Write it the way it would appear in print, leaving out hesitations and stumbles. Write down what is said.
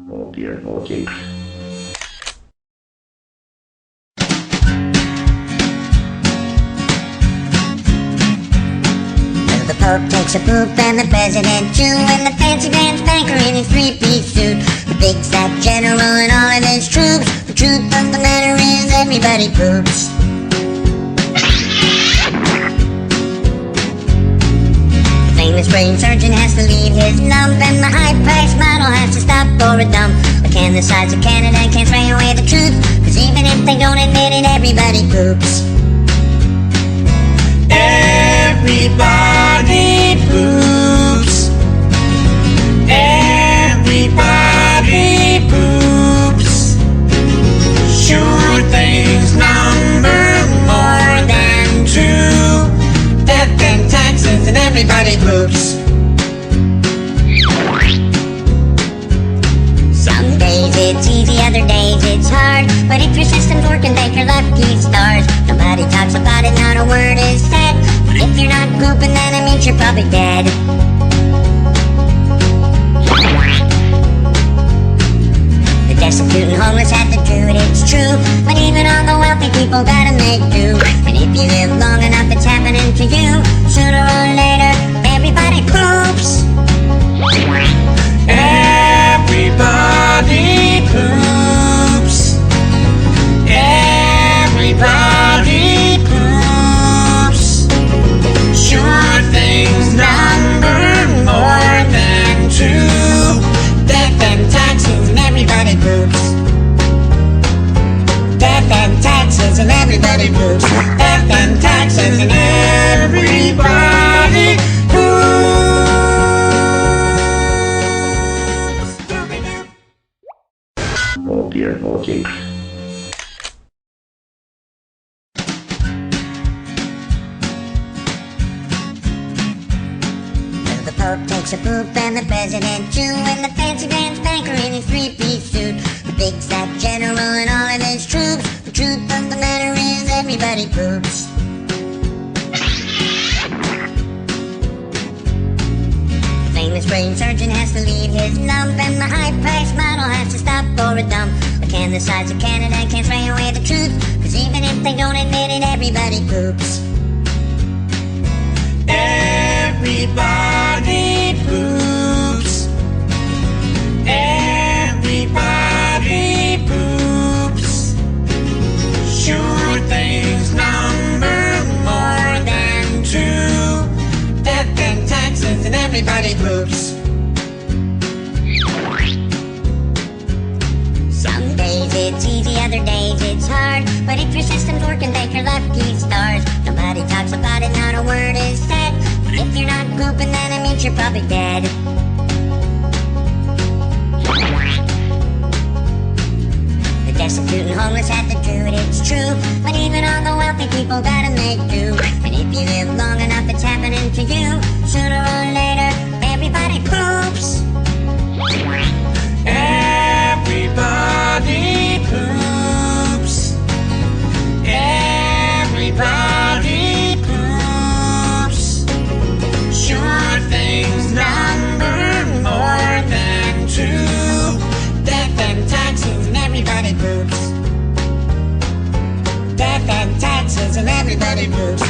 Oh dear, oh dear. The Pope takes a poop and the President too, and the fancy Grand Banker in his three-piece suit, the big fat general and all of his troops. The truth of the matter is everybody poops. The famous brain surgeon has to leave his lump, and the high-priced model has to stop for a dump. But can the sides of Canada can't spray away the truth, 'cause even if they don't admit it, everybody poops. Everybody poops. Everybody poops. Sure things number more than two. Death and taxes and everybody poops. Some days it's easy, other days it's hard, but if your system's working, thank your lucky stars. Nobody talks about it, not a word is said. If you're not pooping, then it means you're probably dead. The destitute and homeless have to do it, it's true, but even all the wealthy people gotta make do. And if you live long enough, it's happening to you. Sooner or later, everybody poops. Everybody poops. Everybody poops. Sure things number more than two. Death and taxes and everybody poops. Death and taxes and everybody poops. Death and taxes and everybody poops. Oh dear, oh dear. The Pope takes a poop and the President too, and the fancy Grand Banker in his three-piece suit, the big fat general and all of his troops. The truth of the matter is everybody poops. The famous brain surgeon has to leave his lump, and the high-priced model has to stop for a dump. But can the sides of Canada can't spray away the truth, 'cause even if they don't admit it, everybody poops. Everybody poops. Everybody poops. Sure things number more than two. Death and taxes and everybody poops. Some days it's easy, other days it's hard, but if your system's working, thank your lucky stars. Nobody talks about it, not a word is said. If you're not pooping, then it means you're probably dead. The destitute and homeless have to do it, it's true, but even all the wealthy people gotta make do. And if you live long enough, it's happening to you. Sooner or later, everybody poops. Everybody poops. Everybody poops. Sure things number more than two. Death and taxes and everybody poops. Death and taxes and everybody poops.